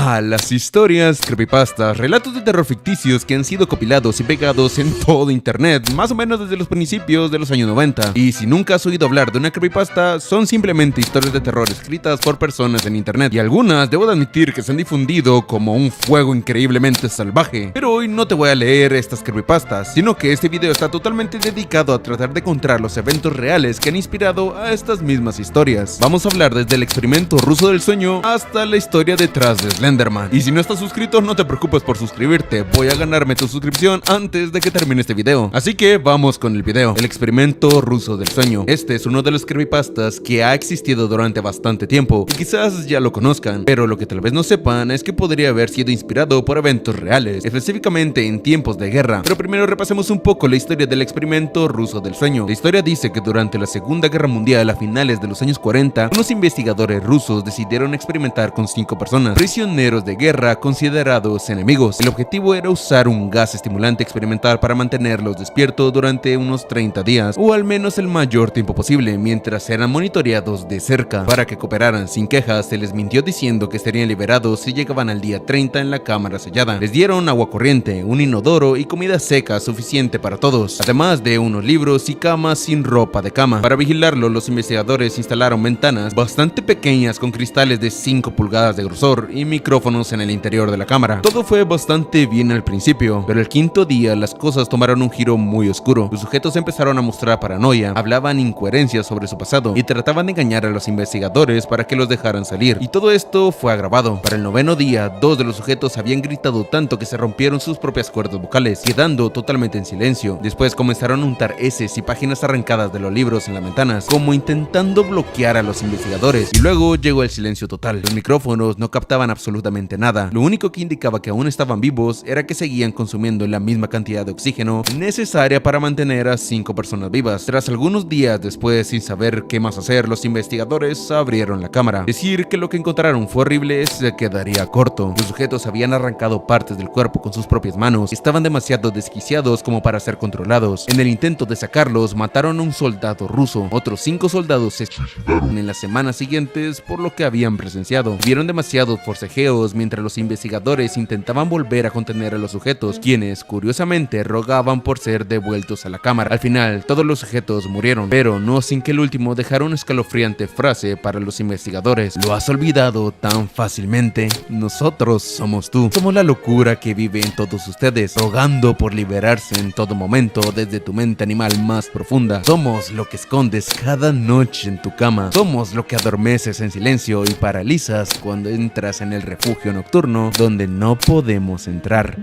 Las historias, creepypastas, relatos de terror ficticios que han sido compilados y pegados en todo internet, más o menos desde los principios de los años 90. Y si nunca has oído hablar de una creepypasta, son simplemente historias de terror escritas por personas en internet. Y algunas, debo de admitir, que se han difundido como un fuego increíblemente salvaje. Pero hoy no te voy a leer estas creepypastas, sino que este video está totalmente dedicado a tratar de encontrar los eventos reales que han inspirado a estas mismas historias. Vamos a hablar desde el experimento ruso del sueño hasta la historia detrás de Slenderman. Y si no estás suscrito, no te preocupes por suscribirte, voy a ganarme tu suscripción antes de que termine este video. Así que vamos con el video. El experimento ruso del sueño. Este es uno de los creepypastas que ha existido durante bastante tiempo y quizás ya lo conozcan, pero lo que tal vez no sepan es que podría haber sido inspirado por eventos reales, específicamente en tiempos de guerra. Pero primero repasemos un poco la historia del experimento ruso del sueño. La historia dice que durante la Segunda Guerra Mundial, a finales de los años 40, unos investigadores rusos decidieron experimentar con 5 personas, prisioneros de guerra considerados enemigos. El objetivo era usar un gas estimulante experimental para mantenerlos despiertos durante unos 30 días, o al menos el mayor tiempo posible, mientras eran monitoreados de cerca. Para que cooperaran sin quejas, se les mintió diciendo que estarían liberados si llegaban al día 30 en la cámara sellada. Les dieron agua corriente, un inodoro y comida seca suficiente para todos, además de unos libros y camas sin ropa de cama. Para vigilarlo, los investigadores instalaron ventanas bastante pequeñas con cristales de 5 pulgadas de grosor y micrófonos en el interior de la cámara. Todo fue bastante bien al principio, pero el quinto día las cosas tomaron un giro muy oscuro. Los sujetos empezaron a mostrar paranoia, hablaban incoherencias sobre su pasado y trataban de engañar a los investigadores para que los dejaran salir. Y todo esto fue agravado. Para el 9º día, 2 de los sujetos habían gritado tanto que se rompieron sus propias cuerdas vocales, quedando totalmente en silencio. Después comenzaron a untar heces y páginas arrancadas de los libros en las ventanas, como intentando bloquear a los investigadores. Y luego llegó el silencio total. Los micrófonos no captaban absolutamente nada. Lo único que indicaba que aún estaban vivos era que seguían consumiendo la misma cantidad de oxígeno necesaria para mantener a 5 personas vivas. Tras algunos días después, sin saber qué más hacer, los investigadores abrieron la cámara. Decir que lo que encontraron fue horrible se quedaría corto. Los sujetos habían arrancado partes del cuerpo con sus propias manos. Estaban demasiado desquiciados como para ser controlados. En el intento de sacarlos, mataron a un soldado ruso. Otros 5 soldados se suicidaron en las semanas siguientes por lo que habían presenciado. Vieron demasiados forcejeos mientras los investigadores intentaban volver a contener a los sujetos, quienes curiosamente rogaban por ser devueltos a la cámara. Al final, todos los sujetos murieron, pero no sin que el último dejara una escalofriante frase para los investigadores: ¿lo has olvidado tan fácilmente? Nosotros somos tú. Somos la locura que vive en todos ustedes, rogando por liberarse en todo momento desde tu mente animal más profunda. Somos lo que escondes cada noche en tu cama. Somos lo que adormeces en silencio y paralizas cuando entras en el refugio nocturno donde no podemos entrar.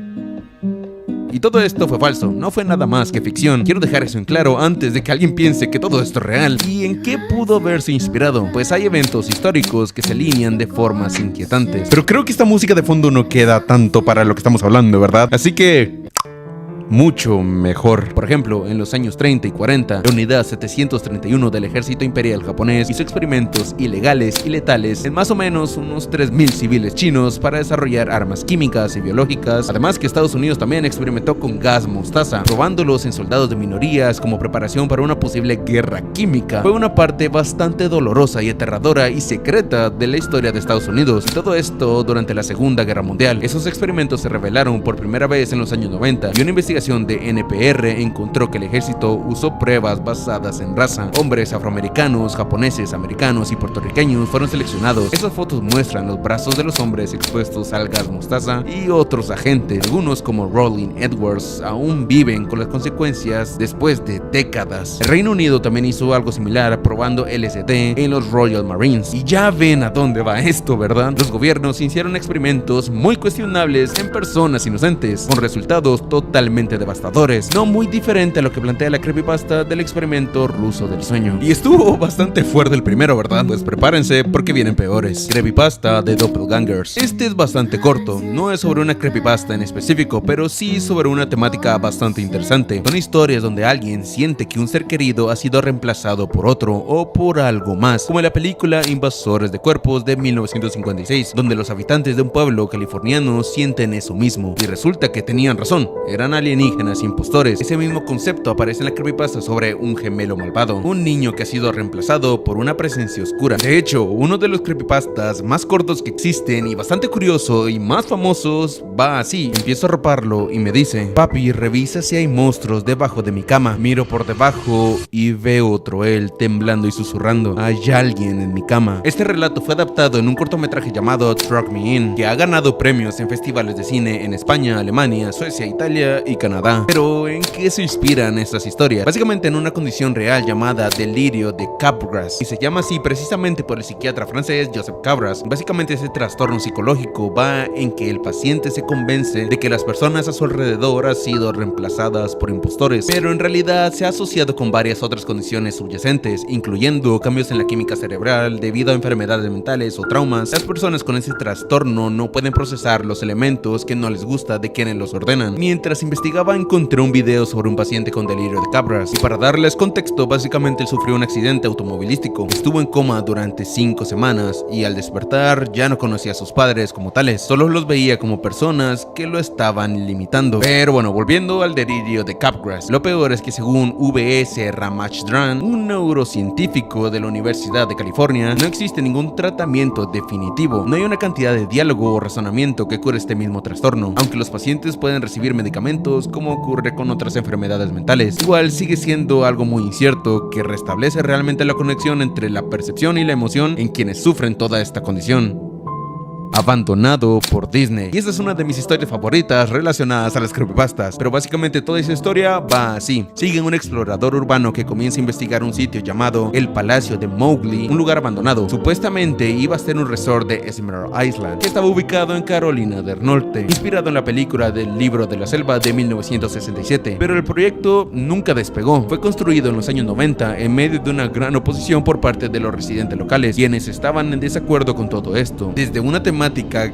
Y todo esto fue falso, no fue nada más que ficción. Quiero dejar eso en claro antes de que alguien piense que todo esto es real. ¿Y en qué pudo haberse inspirado? Pues hay eventos históricos que se alinean de formas inquietantes. Pero creo que esta música de fondo no queda tanto para lo que estamos hablando, ¿verdad? Así que mucho mejor. Por ejemplo, en los años 30 y 40, la unidad 731 del ejército imperial japonés hizo experimentos ilegales y letales en más o menos unos 3000 civiles chinos para desarrollar armas químicas y biológicas. Además que Estados Unidos también experimentó con gas mostaza, probándolos en soldados de minorías como preparación para una posible guerra química. Fue una parte bastante dolorosa y aterradora y secreta de la historia de Estados Unidos, y todo esto durante la Segunda Guerra Mundial. Esos experimentos se revelaron por primera vez en los años 90 y una investigación de NPR encontró que el ejército usó pruebas basadas en raza. Hombres afroamericanos, japoneses, americanos y puertorriqueños fueron seleccionados. Esas fotos muestran los brazos de los hombres expuestos al gas mostaza y otros agentes. Algunos, como Rolling Edwards, aún viven con las consecuencias después de décadas. El Reino Unido también hizo algo similar, probando LSD en los Royal Marines. Y ya ven a dónde va esto, ¿verdad? Los gobiernos hicieron experimentos muy cuestionables en personas inocentes, con resultados totalmente devastadores, no muy diferente a lo que plantea la creepypasta del experimento ruso del sueño. Y estuvo bastante fuerte el primero, ¿verdad? Pues prepárense porque vienen peores. Creepypasta de Doppelgangers. Este es bastante corto, no es sobre una creepypasta en específico, pero sí sobre una temática bastante interesante. Son historias donde alguien siente que un ser querido ha sido reemplazado por otro o por algo más, como en la película Invasores de Cuerpos de 1956, donde los habitantes de un pueblo californiano sienten eso mismo, y resulta que tenían razón, eran aliens alienígenas e impostores. Ese mismo concepto aparece en la creepypasta sobre un gemelo malvado, un niño que ha sido reemplazado por una presencia oscura. De hecho, uno de los creepypastas más cortos que existen y bastante curioso y más famosos va así. Empiezo a roparlo y me dice: papi, revisa si hay monstruos debajo de mi cama. Miro por debajo y veo otro él temblando y susurrando: hay alguien en mi cama. Este relato fue adaptado en un cortometraje llamado Truck Me In, que ha ganado premios en festivales de cine en España, Alemania, Suecia, Italia y Canadá. Pero ¿en qué se inspiran estas historias? Básicamente en una condición real llamada delirio de Capgras, y se llama así precisamente por el psiquiatra francés Joseph Capgras. Básicamente ese trastorno psicológico va en que el paciente se convence de que las personas a su alrededor han sido reemplazadas por impostores, pero en realidad se ha asociado con varias otras condiciones subyacentes, incluyendo cambios en la química cerebral debido a enfermedades mentales o traumas. Las personas con ese trastorno no pueden procesar los elementos que no les gusta de quienes los ordenan. Mientras investigaba, encontré un video sobre un paciente con delirio de Capgras, y para darles contexto, básicamente él sufrió un accidente automovilístico, estuvo en coma durante 5 semanas y al despertar ya no conocía a sus padres como tales, solo los veía como personas que lo estaban limitando. Pero bueno, volviendo al delirio de Capgras, lo peor es que según V.S. Ramachandran, un neurocientífico de la Universidad de California, no existe ningún tratamiento definitivo. No hay una cantidad de diálogo o razonamiento que cure este mismo trastorno. Aunque los pacientes pueden recibir medicamentos, como ocurre con otras enfermedades mentales, igual sigue siendo algo muy incierto que restablece realmente la conexión entre la percepción y la emoción en quienes sufren toda esta condición. Abandonado por Disney. Y esta es una de mis historias favoritas relacionadas a las creepypastas, pero básicamente toda esa historia va así. Sigue un explorador urbano que comienza a investigar un sitio llamado el Palacio de Mowgli, un lugar abandonado. Supuestamente iba a ser un resort de Emerald Island, que estaba ubicado en Carolina del Norte, inspirado en la película del Libro de la Selva de 1967, pero el proyecto nunca despegó. Fue construido en los años 90 en medio de una gran oposición por parte de los residentes locales, quienes estaban en desacuerdo con todo esto, desde una temática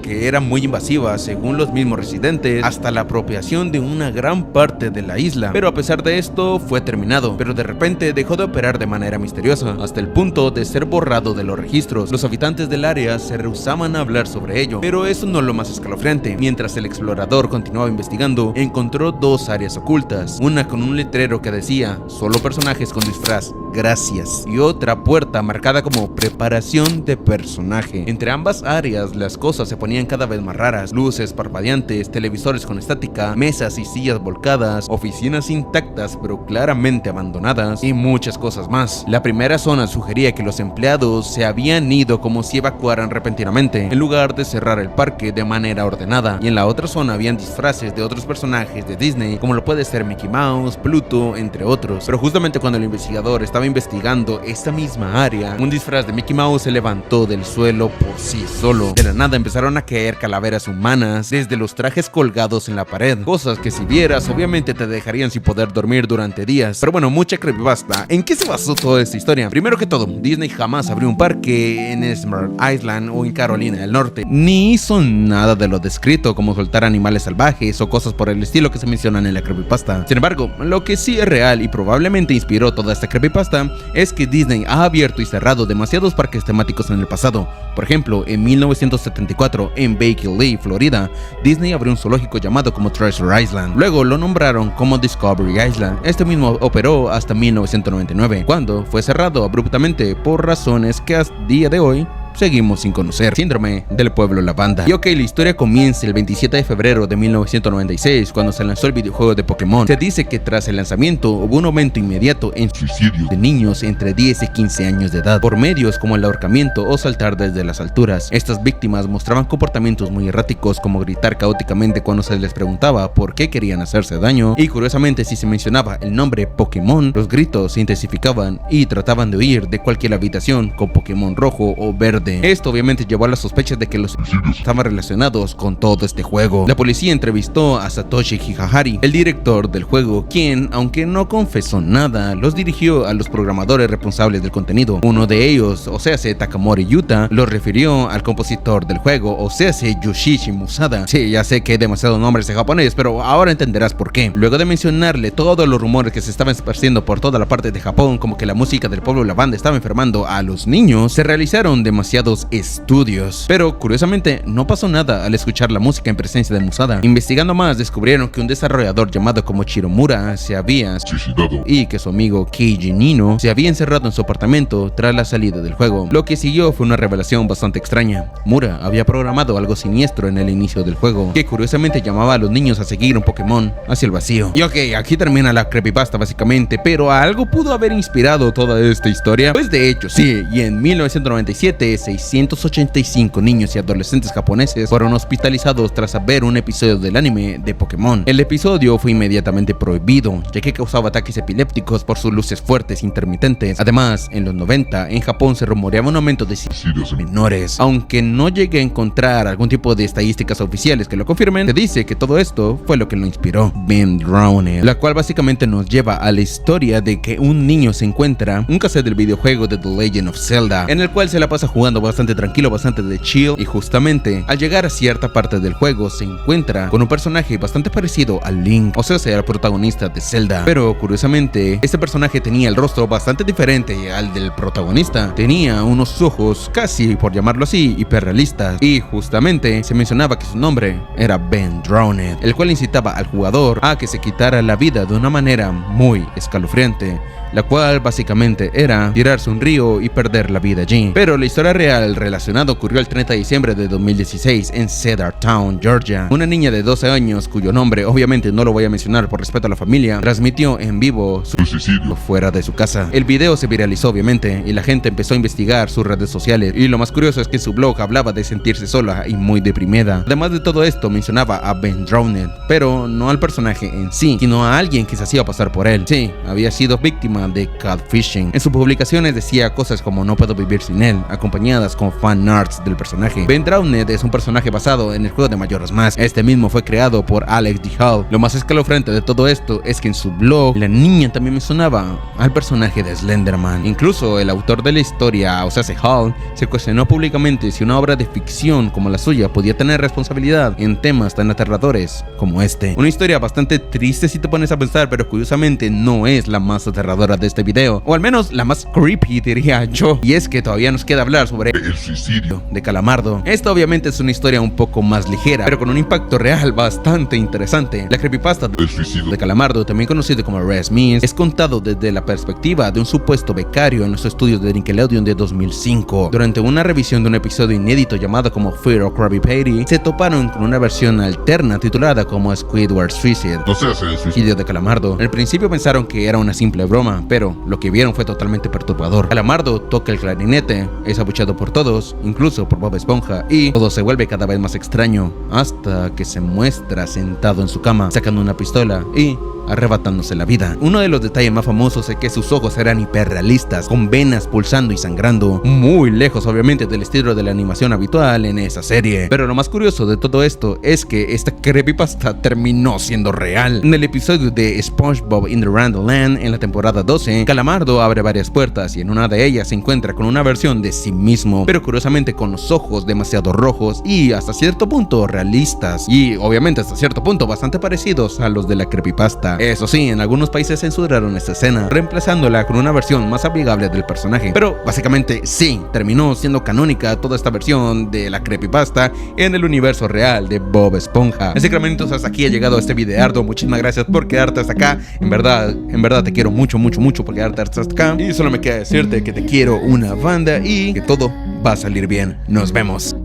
que era muy invasiva según los mismos residentes, hasta la apropiación de una gran parte de la isla. Pero a pesar de esto fue terminado, pero de repente dejó de operar de manera misteriosa, hasta el punto de ser borrado de los registros. Los habitantes del área se rehusaban a hablar sobre ello, pero eso no es lo más escalofriante. Mientras el explorador continuaba investigando, encontró 2 áreas ocultas, una con un letrero que decía solo personajes con disfraz, gracias, y otra puerta marcada como preparación de personaje. Entre ambas áreas las cosas se ponían cada vez más raras: luces parpadeantes, televisores con estática, mesas y sillas volcadas, oficinas intactas pero claramente abandonadas y muchas cosas más. La primera zona sugería que los empleados se habían ido como si evacuaran repentinamente, en lugar de cerrar el parque de manera ordenada, y en la otra zona habían disfraces de otros personajes de Disney, como lo puede ser Mickey Mouse, Pluto, entre otros. Pero justamente cuando el investigador estaba investigando esta misma área, un disfraz de Mickey Mouse se levantó del suelo por sí solo. De la nada empezaron a caer calaveras humanas desde los trajes colgados en la pared, cosas que si vieras obviamente te dejarían sin poder dormir durante días. Pero bueno, mucha creepypasta. ¿En qué se basó toda esta historia? Primero que todo, Disney jamás abrió un parque en Emerald Island o en Carolina del Norte, ni hizo nada de lo descrito, como soltar animales salvajes o cosas por el estilo que se mencionan en la creepypasta. Sin embargo, lo que sí es real y probablemente inspiró toda esta creepypasta es que Disney ha abierto y cerrado demasiados parques temáticos en el pasado. Por ejemplo, en 1974, en Baker Lake, Florida, Disney abrió un zoológico llamado como Treasure Island. Luego lo nombraron como Discovery Island. Este mismo operó hasta 1999, cuando fue cerrado abruptamente por razones que hasta día de hoy seguimos sin conocer. Síndrome del pueblo lavanda. Y ok, la historia comienza el 27 de febrero de 1996, cuando se lanzó el videojuego de Pokémon. Se dice que tras el lanzamiento hubo un aumento inmediato en suicidios de niños entre 10 y 15 años de edad, por medios como el ahorcamiento o saltar desde las alturas. Estas víctimas mostraban comportamientos muy erráticos, como gritar caóticamente cuando se les preguntaba por qué querían hacerse daño, y curiosamente si se mencionaba el nombre Pokémon, los gritos se intensificaban y trataban de huir de cualquier habitación con Pokémon rojo o verde. Esto obviamente llevó a las sospechas de que los suicidios estaban relacionados con todo este juego. La policía entrevistó a Satoshi Higahari, el director del juego, quien, aunque no confesó nada, los dirigió a los programadores responsables del contenido. Uno de ellos, o sea, Takamori Yuta, los refirió al compositor del juego, o sea, Yoshishi Musada. Sí, ya sé que hay demasiados nombres en japonés, pero ahora entenderás por qué. Luego de mencionarle todos los rumores que se estaban esparciendo por toda la parte de Japón, como que la música del pueblo lavanda estaba enfermando a los niños, se realizaron demasiadas demasiados estudios. Pero curiosamente no pasó nada al escuchar la música en presencia de Musada. Investigando más descubrieron que un desarrollador llamado como Shiromura se había suicidado y que su amigo Keiji Nino se había encerrado en su apartamento tras la salida del juego. Lo que siguió fue una revelación bastante extraña. Mura había programado algo siniestro en el inicio del juego, que curiosamente llamaba a los niños a seguir un Pokémon hacia el vacío. Y ok, aquí termina la creepypasta básicamente, pero algo pudo haber inspirado toda esta historia. Pues de hecho sí, y en 1997 685 niños y adolescentes japoneses fueron hospitalizados tras ver un episodio del anime de Pokémon. El episodio fue inmediatamente prohibido, ya que causaba ataques epilépticos por sus luces fuertes intermitentes. Además, en los 90 en Japón se rumoreaba un aumento de suicidios menores. Aunque no llegué a encontrar algún tipo de estadísticas oficiales que lo confirmen, se dice que todo esto fue lo que lo inspiró, Ben Drowned, la cual básicamente nos lleva a la historia de que un niño se encuentra un cassette del videojuego de The Legend of Zelda, en el cual se la pasa jugando bastante tranquilo, bastante de chill, y justamente al llegar a cierta parte del juego se encuentra con un personaje bastante parecido a Link, o sea, el protagonista de Zelda. Pero curiosamente, este personaje tenía el rostro bastante diferente al del protagonista. Tenía unos ojos casi, por llamarlo así, hiperrealistas, y justamente se mencionaba que su nombre era Ben Drowned, el cual incitaba al jugador a que se quitara la vida de una manera muy escalofriante, la cual básicamente era tirarse un río y perder la vida allí. Pero la historia real relacionada ocurrió el 30 de diciembre de 2016 en Cedar Town, Georgia. Una niña de 12 años, cuyo nombre obviamente no lo voy a mencionar por respeto a la familia, transmitió en vivo su suicidio fuera de su casa. El video se viralizó obviamente y la gente empezó a investigar sus redes sociales, y lo más curioso es que su blog hablaba de sentirse sola y muy deprimida. Además de todo esto, mencionaba a Ben Drowned, pero no al personaje en sí, sino a alguien que se hacía pasar por él. Sí, había sido víctima de catfishing. En sus publicaciones decía cosas como "no puedo vivir sin él", acompañadas con fan arts del personaje. Ben Drowned es un personaje basado en el juego de Majora's Mask. Este mismo fue creado por Alex D. Hall. Lo más escalofriante de todo esto es que en su blog la niña también mencionaba al personaje de Slenderman. Incluso el autor de la historia, o sea, Hall, se cuestionó públicamente si una obra de ficción como la suya podía tener responsabilidad en temas tan aterradores como este. Una historia bastante triste si te pones a pensar, pero curiosamente no es la más aterradora de este video, o al menos la más creepy, diría yo. Y es que todavía nos queda hablar sobre el suicidio de Calamardo. Esta obviamente es una historia un poco más ligera, pero con un impacto real bastante interesante. La creepypasta del suicidio de Calamardo, también conocido como Red Smith, es contado desde la perspectiva de un supuesto becario en los estudios de Nickelodeon de 2005. Durante una revisión de un episodio inédito llamado como Fear of Krabby Patty, se toparon con una versión alterna titulada como Squidward Suicide, o sea, el suicidio de Calamardo. Al principio pensaron que era una simple broma, pero lo que vieron fue totalmente perturbador. Calamardo toca el clarinete, es abucheado por todos, incluso por Bob Esponja, y todo se vuelve cada vez más extraño, hasta que se muestra sentado en su cama, sacando una pistola y arrebatándose la vida. Uno de los detalles más famosos es que sus ojos eran hiperrealistas, con venas pulsando y sangrando, muy lejos obviamente del estilo de la animación habitual en esa serie. Pero lo más curioso de todo esto es que esta creepypasta terminó siendo real. En el episodio de SpongeBob in the Random Land en la temporada 12, Calamardo abre varias puertas y en una de ellas se encuentra con una versión de sí mismo, pero curiosamente con los ojos demasiado rojos y hasta cierto punto realistas, y obviamente hasta cierto punto bastante parecidos a los de la creepypasta. Eso sí, en algunos países censuraron esta escena, reemplazándola con una versión más amigable del personaje. Pero básicamente sí, terminó siendo canónica toda esta versión de la creepypasta en el universo real de Bob Esponja. Así que hermanitos, hasta aquí ha llegado este videardo. Muchísimas gracias por quedarte hasta acá. En verdad te quiero mucho por quedarte hasta acá. Y solo me queda decirte que te quiero una banda y que todo va a salir bien. Nos vemos.